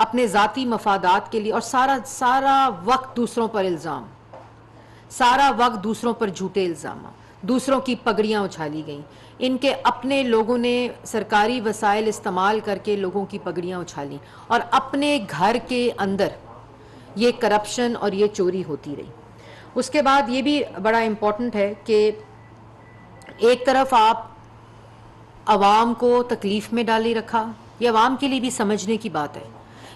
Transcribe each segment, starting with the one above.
اپنے ذاتی مفادات کے لیے، اور سارا وقت دوسروں پر الزام، سارا وقت دوسروں پر جھوٹے الزامات، دوسروں کی پگڑیاں اچھالی گئیں، ان کے اپنے لوگوں نے سرکاری وسائل استعمال کر کے لوگوں کی پگڑیاں اچھالیں، اور اپنے گھر کے اندر یہ کرپشن اور یہ چوری ہوتی رہی۔ اس کے بعد یہ بھی بڑا امپورٹنٹ ہے کہ ایک طرف آپ عوام کو تکلیف میں ڈالی رکھا، یہ عوام کے لیے بھی سمجھنے کی بات ہے۔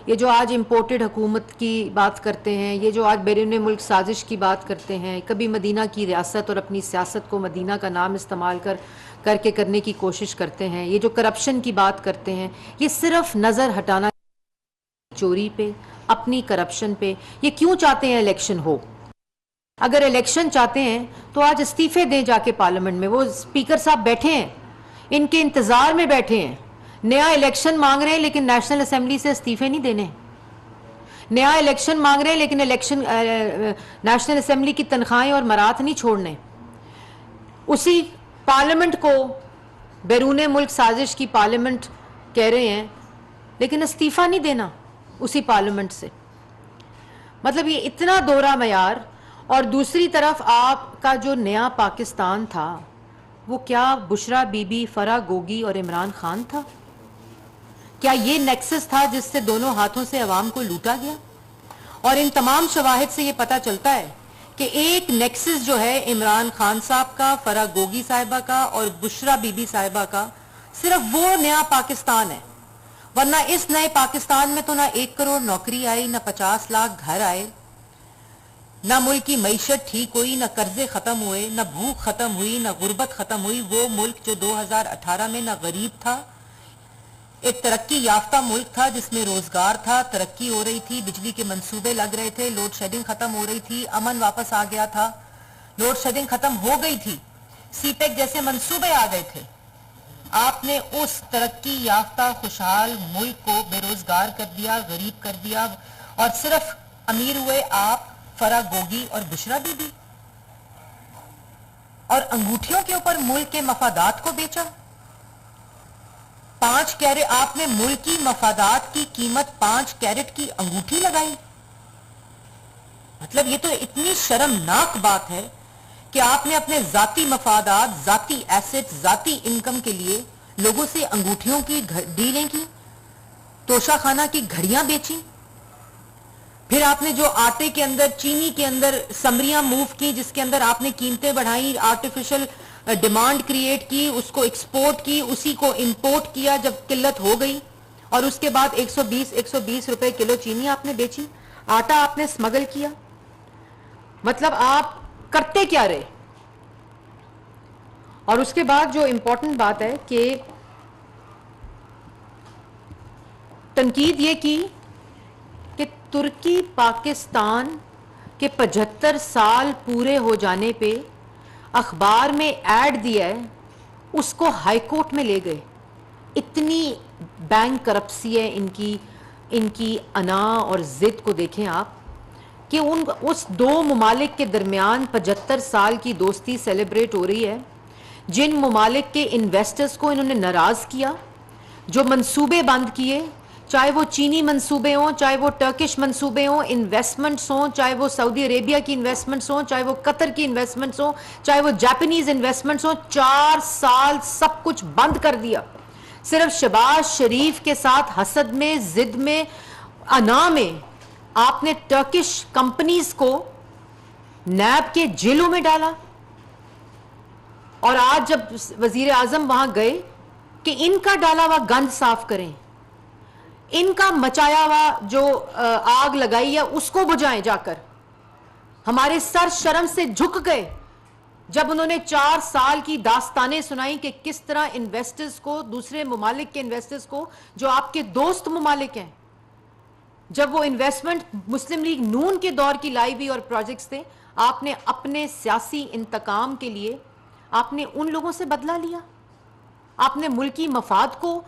یہ جو آج امپورٹڈ حکومت کی بات کرتے ہیں، یہ جو آج بیرون ملک سازش کی بات کرتے ہیں، کبھی مدینہ کی ریاست اور اپنی سیاست کو مدینہ کا نام استعمال کر کے کرنے کی کوشش کرتے ہیں، یہ جو کرپشن کی بات کرتے ہیں، یہ صرف نظر ہٹانا چوری پہ، اپنی کرپشن پہ۔ یہ کیوں چاہتے ہیں الیکشن ہو؟ اگر الیکشن چاہتے ہیں تو آج استعفے دیں جا کے پارلیمنٹ میں۔ وہ اسپیکر صاحب بیٹھے ہیں، ان کے انتظار میں بیٹھے ہیں، نیا الیکشن مانگ رہے ہیں لیکن نیشنل اسمبلی سے استعفے نہیں دینے، نیا الیکشن مانگ رہے ہیں لیکن نیشنل اسمبلی کی تنخواہیں اور مرات نہیں چھوڑنے، اسی پارلیمنٹ کو بیرون ملک سازش کی پارلیمنٹ کہہ رہے ہیں لیکن استعفیٰ نہیں دینا اسی پارلیمنٹ سے۔ مطلب یہ اتنا دوہرا معیار۔ اور دوسری طرف آپ کا جو نیا پاکستان تھا وہ کیا بشرا بی بی، فرح گوگی اور عمران خان تھا؟ کیا یہ نیکسس تھا جس سے دونوں ہاتھوں سے عوام کو لوٹا گیا؟ اور ان تمام شواہد سے یہ پتہ چلتا ہے کہ ایک نیکسس جو ہے عمران خان صاحب کا، فرح گوگی صاحبہ کا اور بشرا بی بی صاحبہ کا، صرف وہ نیا پاکستان ہے۔ ورنہ اس نئے پاکستان میں تو نہ 1 کروڑ نوکری آئی، نہ 50 لاکھ گھر آئے، نہ ملک کی معیشت ٹھیک ہوئی، نہ قرضے ختم ہوئے، نہ بھوک ختم ہوئی، نہ غربت ختم ہوئی۔ وہ ملک جو 2018 میں نہ غریب تھا، ایک ترقی یافتہ ملک تھا جس میں روزگار تھا، ترقی ہو رہی تھی، بجلی کے منصوبے لگ رہے تھے، لوڈ شیڈنگ ختم ہو رہی تھی، امن واپس آ گیا تھا، لوڈ شیڈنگ ختم ہو گئی تھی، سی پیک جیسے منصوبے آ گئے تھے۔ آپ نے اس ترقی یافتہ خوشحال ملک کو بے روزگار کر دیا، غریب کر دیا، اور صرف امیر ہوئے آپ، فرح گوگی اور بشرا بی بی، اور انگوٹھیوں کے اوپر ملک کے مفادات کو بیچا۔ 5 کیرٹ آپ نے ملکی مفادات کی قیمت 5 کیرٹ کی انگوٹھی لگائی۔ مطلب یہ تو اتنی شرمناک بات ہے کہ آپ نے اپنے ذاتی مفادات، ذاتی ایسٹ، ذاتی انکم کے لیے لوگوں سے انگوٹھیوں کی ڈیلیں کی، توشہ خانہ کی گھڑیاں بیچی۔ پھر آپ نے جو آٹے کے اندر، چینی کے اندر سمریاں موو کی، جس کے اندر آپ نے قیمتیں بڑھائیں، آرٹیفیشل ڈیمانڈ کریٹ کی، اس کو ایکسپورٹ کی، اسی کو امپورٹ کیا جب قلت ہو گئی، اور اس کے بعد 120 روپے کلو چینی آپ نے بیچی، آٹا آپ نے اسمگل کیا۔ مطلب آپ کرتے کیا رہے؟ اور اس کے بعد جو امپورٹنٹ بات ہے کہ تنقید یہ کی کہ ترکی پاکستان کے 75 سال پورے ہو جانے پہ اخبار میں ایڈ دیا ہے، اس کو ہائی کورٹ میں لے گئے۔ اتنی بینک کرپسی ہے ان کی انا اور ضد کو دیکھیں آپ کہ اس 2 ممالک کے درمیان 75 سال کی دوستی سیلیبریٹ ہو رہی ہے، جن ممالک کے انویسٹرز کو انہوں نے ناراض کیا، جو منصوبے بند کیے، چاہے وہ چینی منصوبے ہوں، چاہے وہ ٹرکش منصوبے ہوں، انویسٹمنٹس ہوں، چاہے وہ سعودی عربیہ کی انویسٹمنٹس ہوں، چاہے وہ قطر کی انویسٹمنٹس ہوں، چاہے وہ جاپنیز انویسٹمنٹس ہوں، 4 سال سب کچھ بند کر دیا۔ صرف شہباز شریف کے ساتھ حسد میں، ضد میں، انا میں آپ نے ٹرکش کمپنیز کو نیب کے جیلوں میں ڈالا۔ اور آج جب وزیر اعظم وہاں گئے کہ ان کا ڈالا ہوا گند صاف کریں، ان کا مچایا ہوا جو آگ لگائی ہے اس کو بجھائیں جا کر، ہمارے سر شرم سے جھک گئے جب انہوں نے 4 سال کی داستانیں سنائیں کہ کس طرح انویسٹرز کو، دوسرے ممالک کے انویسٹرز کو جو آپ کے دوست ممالک ہیں، جب وہ انویسٹمنٹ مسلم لیگ نون کے دور کی لائی ہوئی اور پروجیکٹس تھے، آپ نے اپنے سیاسی انتقام کے لیے آپ نے ان لوگوں سے بدلہ لیا، آپ نے ملکی مفاد کو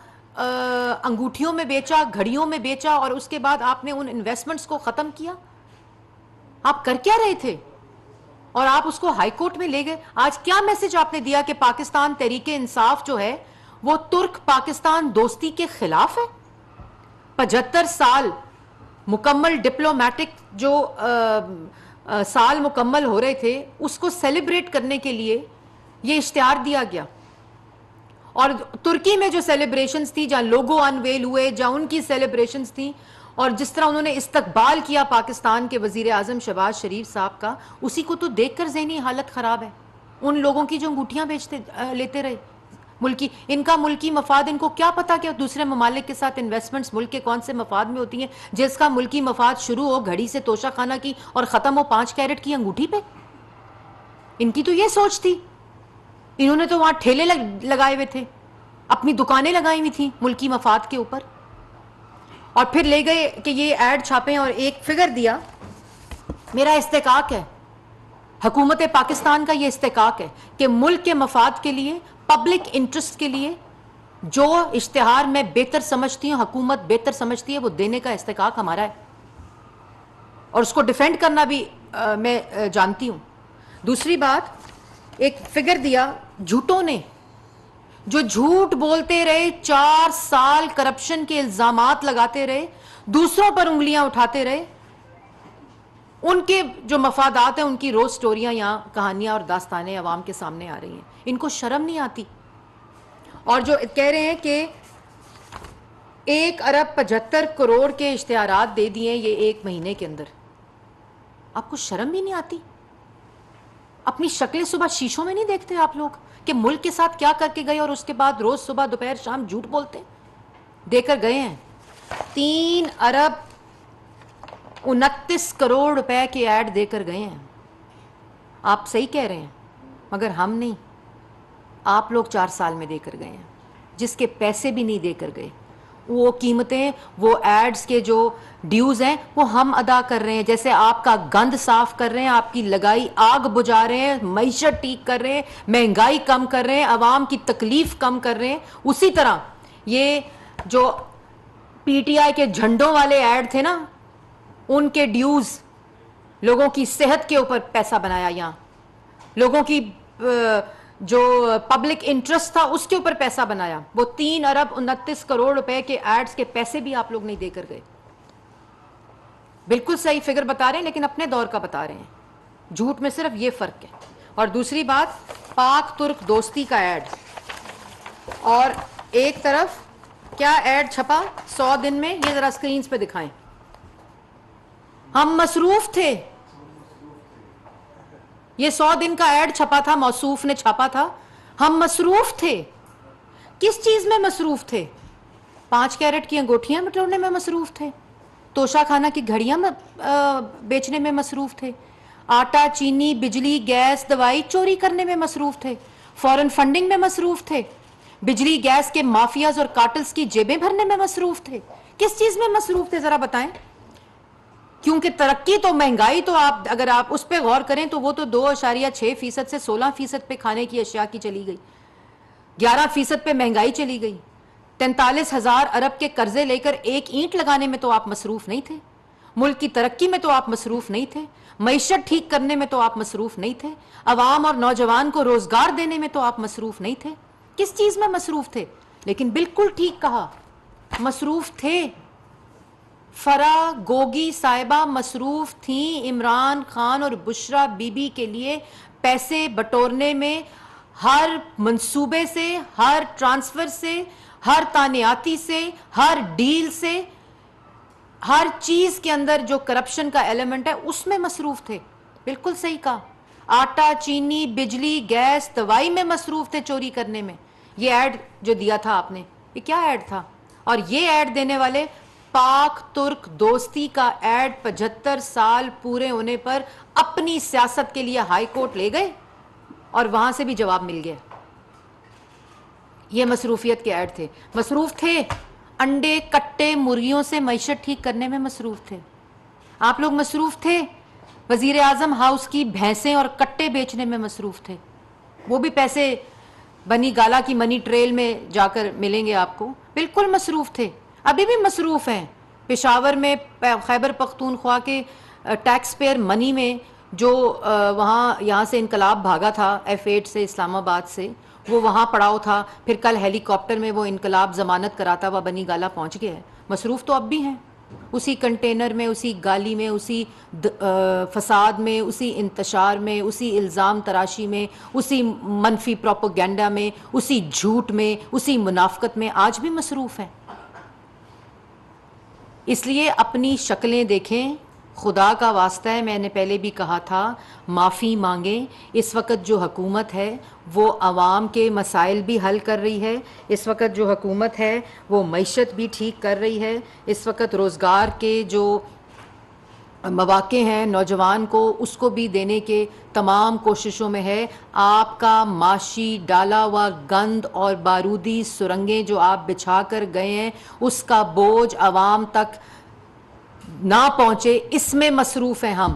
انگوٹھیوں میں بیچا، گھڑیوں میں بیچا، اور اس کے بعد آپ نے ان انویسٹمنٹس کو ختم کیا۔ آپ کر کیا رہے تھے؟ اور آپ اس کو ہائی کورٹ میں لے گئے۔ آج کیا میسج آپ نے دیا کہ پاکستان تحریک انصاف جو ہے وہ ترک پاکستان دوستی کے خلاف ہے؟ 75 سال مکمل ڈپلومیٹک جو سال مکمل ہو رہے تھے اس کو سیلیبریٹ کرنے کے لیے یہ اشتہار دیا گیا. اور ترکی میں جو سیلیبریشنز تھی, جہاں لوگو انویل ہوئے, جہاں ان کی سیلیبریشنز تھیں, اور جس طرح انہوں نے استقبال کیا پاکستان کے وزیر اعظم شہباز شریف صاحب کا, اسی کو تو دیکھ کر ذہنی حالت خراب ہے. ان لوگوں کی جو انگوٹھیاں لیتے رہے ملکی, ان کا ملکی مفاد, ان کو کیا پتا کہ دوسرے ممالک کے ساتھ انویسٹمنٹس ملک کے کون سے مفاد میں ہوتی ہیں, جس کا ملکی مفاد شروع ہو گھڑی سے توشہ خانہ کی اور ختم ہو 5 کیرٹ کی انگوٹھی پہ. ان کی تو یہ سوچ تھی. انہوں نے تو وہاں ٹھیلے لگائے ہوئے تھے, اپنی دکانیں لگائی ہوئی تھیں ملکی مفاد کے اوپر, اور پھر لے گئے کہ یہ ایڈ چھاپیں اور ایک فگر دیا. میرا استحقاق ہے, حکومت پاکستان کا یہ استحقاق ہے کہ ملک کے مفاد کے لیے, پبلک انٹرسٹ کے لیے جو اشتہار میں بہتر سمجھتی ہوں, حکومت بہتر سمجھتی ہے, وہ دینے کا استحقاق ہمارا ہے, اور اس کو ڈیفینڈ کرنا بھی میں جانتی ہوں. دوسری بات, ایک فگر دیا جھوٹوں نے, جو جھوٹ بولتے رہے, 4 سال کرپشن کے الزامات لگاتے رہے, دوسروں پر انگلیاں اٹھاتے رہے, ان کے جو مفادات ہیں ان کی روز سٹوریاں یہاں کہانیاں اور داستانیں عوام کے سامنے آ رہی ہیں. ان کو شرم نہیں آتی. اور جو کہہ رہے ہیں کہ 1 ارب 75 کروڑ کے اشتہارات دے دیے یہ 1 مہینے کے اندر, آپ کو شرم بھی نہیں آتی؟ اپنی شکلیں صبح شیشوں میں نہیں دیکھتے آپ لوگ کہ ملک کے ساتھ کیا کر کے گئے, اور اس کے بعد روز صبح دوپہر شام جھوٹ بولتے دے کر گئے ہیں. 3 ارب 29 کروڑ روپے کے ایڈ دے کر گئے ہیں. آپ صحیح کہہ رہے ہیں, مگر ہم نہیں. آپ لوگ 4 سال میں دے کر گئے ہیں, جس کے پیسے بھی نہیں دے کر گئے. وہ قیمتیں, وہ ایڈز کے جو ڈیوز ہیں وہ ہم ادا کر رہے ہیں. جیسے آپ کا گند صاف کر رہے ہیں, آپ کی لگائی آگ بجھا رہے ہیں, معیشت ٹھیک کر رہے ہیں, مہنگائی کم کر رہے ہیں, عوام کی تکلیف کم کر رہے ہیں, اسی طرح یہ جو پی ٹی آئی کے جھنڈوں والے ایڈ تھے نا, ان کے ڈیوز, لوگوں کی صحت کے اوپر پیسہ بنایا, یہاں لوگوں کی جو پبلک انٹرسٹ تھا اس کے اوپر پیسہ بنایا. وہ 3 ارب 29 کروڑ روپے کے ایڈز کے پیسے بھی آپ لوگ نہیں دے کر گئے. بالکل صحیح فگر بتا رہے ہیں, لیکن اپنے دور کا بتا رہے ہیں. جھوٹ میں صرف یہ فرق ہے. اور دوسری بات, پاک ترک دوستی کا ایڈ, اور ایک طرف کیا ایڈ چھپا 100 دن میں, یہ ذرا سکرینز پہ دکھائیں. ہم مصروف تھے, یہ 100 دن کا ایڈ چھپا تھا, موصوف نے چھاپا تھا. ہم مصروف تھے. کس چیز میں مصروف تھے؟ 5 کیرٹ کی انگوٹھیاں بٹورنے میں مصروف تھے, توشہ خانہ کی گھڑیاں بیچنے میں مصروف تھے, آٹا چینی بجلی گیس دوائی چوری کرنے میں مصروف تھے, فورن فنڈنگ میں مصروف تھے, بجلی گیس کے مافیاز اور کارٹلز کی جیبیں بھرنے میں مصروف تھے. کس چیز میں مصروف تھے ذرا بتائیں؟ کیونکہ ترقی تو, مہنگائی تو, آپ اگر آپ اس پہ غور کریں تو وہ تو 2.6% سے 16% پہ کھانے کی اشیاء کی چلی گئی, 11% پہ مہنگائی چلی گئی. 43,000 ارب کے قرضے لے کر 1 اینٹ لگانے میں تو آپ مصروف نہیں تھے, ملک کی ترقی میں تو آپ مصروف نہیں تھے, معیشت ٹھیک کرنے میں تو آپ مصروف نہیں تھے, عوام اور نوجوان کو روزگار دینے میں تو آپ مصروف نہیں تھے. کس چیز میں مصروف تھے؟ لیکن بالکل ٹھیک کہا, مصروف تھے. فرا گوگی صاحبہ مصروف تھیں عمران خان اور بشرا بی بی کے لیے پیسے بٹورنے میں, ہر منصوبے سے, ہر ٹرانسفر سے, ہر تانیاتی سے, ہر ڈیل سے, ہر چیز کے اندر جو کرپشن کا ایلیمنٹ ہے اس میں مصروف تھے. بالکل صحیح کہا. آٹا چینی بجلی گیس دوائی میں مصروف تھے چوری کرنے میں. یہ ایڈ جو دیا تھا آپ نے, یہ کیا ایڈ تھا؟ اور یہ ایڈ دینے والے پاک ترک دوستی کا ایڈ 75 سال پورے ہونے پر اپنی سیاست کے لیے ہائی کورٹ لے گئے, اور وہاں سے بھی جواب مل گیا. یہ مصروفیت کے ایڈ تھے. مصروف تھے انڈے کٹے مرغیوں سے معیشت ٹھیک کرنے میں مصروف تھے. آپ لوگ مصروف تھے وزیر اعظم ہاؤس کی بھینسیں اور کٹے بیچنے میں مصروف تھے. وہ بھی پیسے بنی گالا کی منی ٹریل میں جا کر ملیں گے آپ کو. بالکل مصروف تھے, ابھی بھی مصروف ہیں. پشاور میں خیبر پختونخوا کے ٹیکس پیئر منی میں جو وہاں یہاں سے انقلاب بھاگا تھا F8 سے اسلام آباد سے, وہ وہاں پڑاؤ تھا, پھر کل ہیلی کاپٹر میں وہ انقلاب ضمانت کراتا ہوا بنی گالا پہنچ گیا ہے. مصروف تو اب بھی ہیں. اسی کنٹینر میں، اسی گالی میں، اسی فساد میں، اسی انتشار میں، اسی الزام تراشی میں، اسی منفی پروپیگنڈا میں، اسی جھوٹ میں، اسی منافقت میں آج بھی مصروف ہیں۔ اس لیے اپنی شکلیں دیکھیں، خدا کا واسطہ ہے، میں نے پہلے بھی کہا تھا، معافی مانگیں۔ اس وقت جو حکومت ہے وہ عوام کے مسائل بھی حل کر رہی ہے، اس وقت جو حکومت ہے وہ معیشت بھی ٹھیک کر رہی ہے، اس وقت روزگار کے جو مواقع ہیں نوجوان کو اس کو بھی دینے کے تمام کوششوں میں ہے۔ آپ کا معاشی ڈالا ہوا گند اور بارودی سرنگیں جو آپ بچھا کر گئے ہیں اس کا بوجھ عوام تک نہ پہنچے، اس میں مصروف ہیں ہم۔